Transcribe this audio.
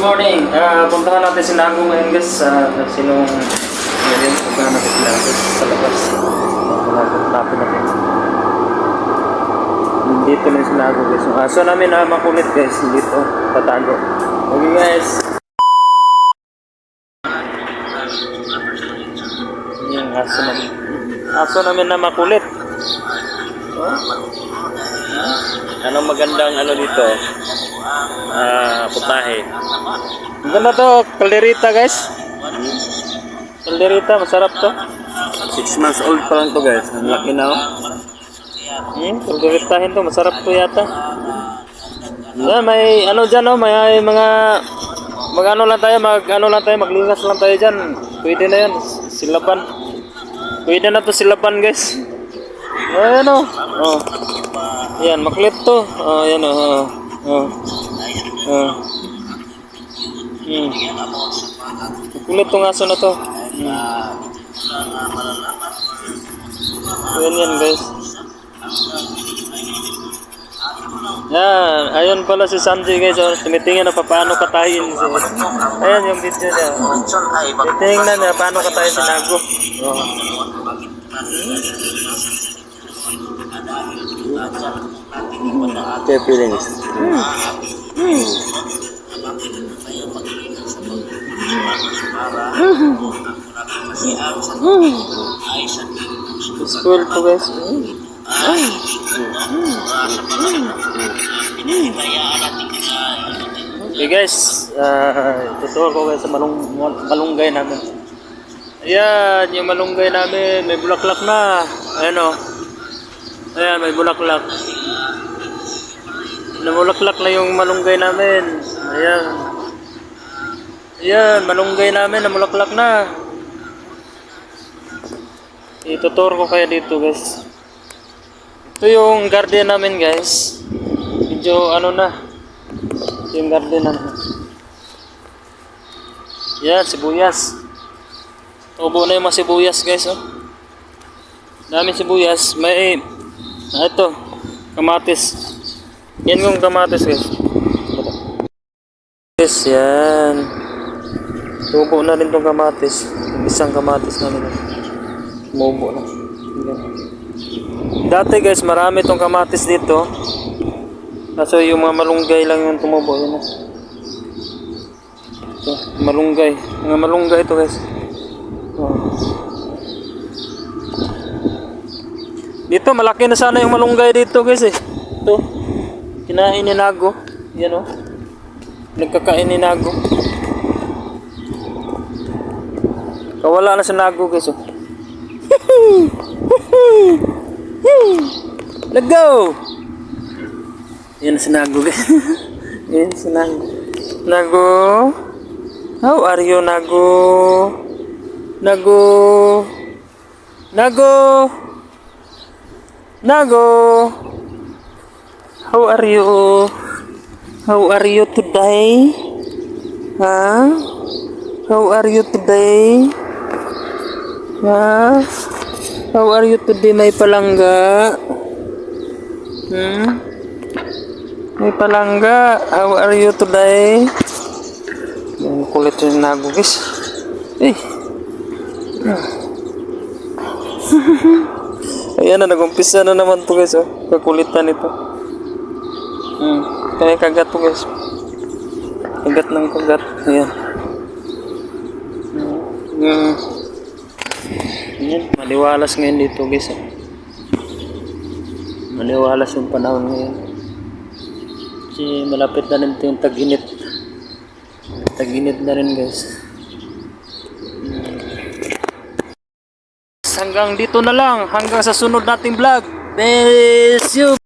Good morning. Puntahan natin si Nago ngayon guys. Sinong ngayon, puntahan natin si Nago sa labas. Lapit natin. Dito na si Nago guys. Yung aso namin na makulit guys. Dito, tatago. Okay guys. Yung aso namin. Aso namin na makulit. Anong magandang ano dito? Putahe. Ang ganda to, kalderita guys. Kalderita, masarap to. 6 months old pa lang to guys. Ang laki na oh. Kalderitahin to, masarap to yata. Yeah, may ano dyan oh, may mga mag-ano lang tayo, maglingas lang tayo dyan. Pwede na yan, silaban. Pwede na to silaban guys. Ayan oh. Oh. Yan, makulit to. Oh, yan oh. Makulit tong aso na to. Yan guys. Yan, ayun pala si Sanjay guys. Oh, tumitingin na paano katayin. Ayan yung video niya. Titingnan niya paano katayin si Nago. Oh. Okay, feelings. School po guys. Okay guys, tuturo ko guys sa malunggay namin. Ayan, yung malunggay namin, may bulaklak na. Ayan o. Ayan, may bulaklak. Namulaklak na yung malunggay namin. Ayan. Ayan, malunggay namin, namulaklak na. Ituturo ko kaya dito guys. Ito yung garden namin guys. Medyo ano na. Ito yung garden namin. Ayan, sibuyas. Tubo na yung mga sibuyas guys oh. Daming sibuyas. May ito, kamatis. Yan yung kamatis guys. Yes, yan. Tubo na rin tong kamatis. Isang kamatis namin. Tumubo na. Yan. Dati guys, marami tong kamatis dito. Kaso yung mga malunggay lang yung tumubo. Yan na. Ito, malunggay. Mga malunggay ito guys. Oh. Dito malaki na sana yung malunggay dito guys eh. Ito. Kinain ni Nago. Yan oh. Nagkakain ni Nago. Kawala na si Nago guys oh. Let's go. Yan si Nago guys. Yan si Nago. Nago. How are you Nago? Nago. Nago. Nago. How are you? How are you today? Huh? How are you today? Huh? How are you today, may palangga? May palangga. How are you today? Yung kulit yung Nago guys. Eh. Ayan na, nag-umpisa na naman to guys oh. Kakulitan ito. Kaya kagat to guys. Kagat ng kagat. Ayan. Ayan, maliwalas ngayon dito guys oh. Maliwalas yung panahon ngayon. Kasi malapit na rin ito yung tag-init. Tag-init na rin guys. Hanggang dito na lang. Hanggang sa sunod nating vlog. Bless you.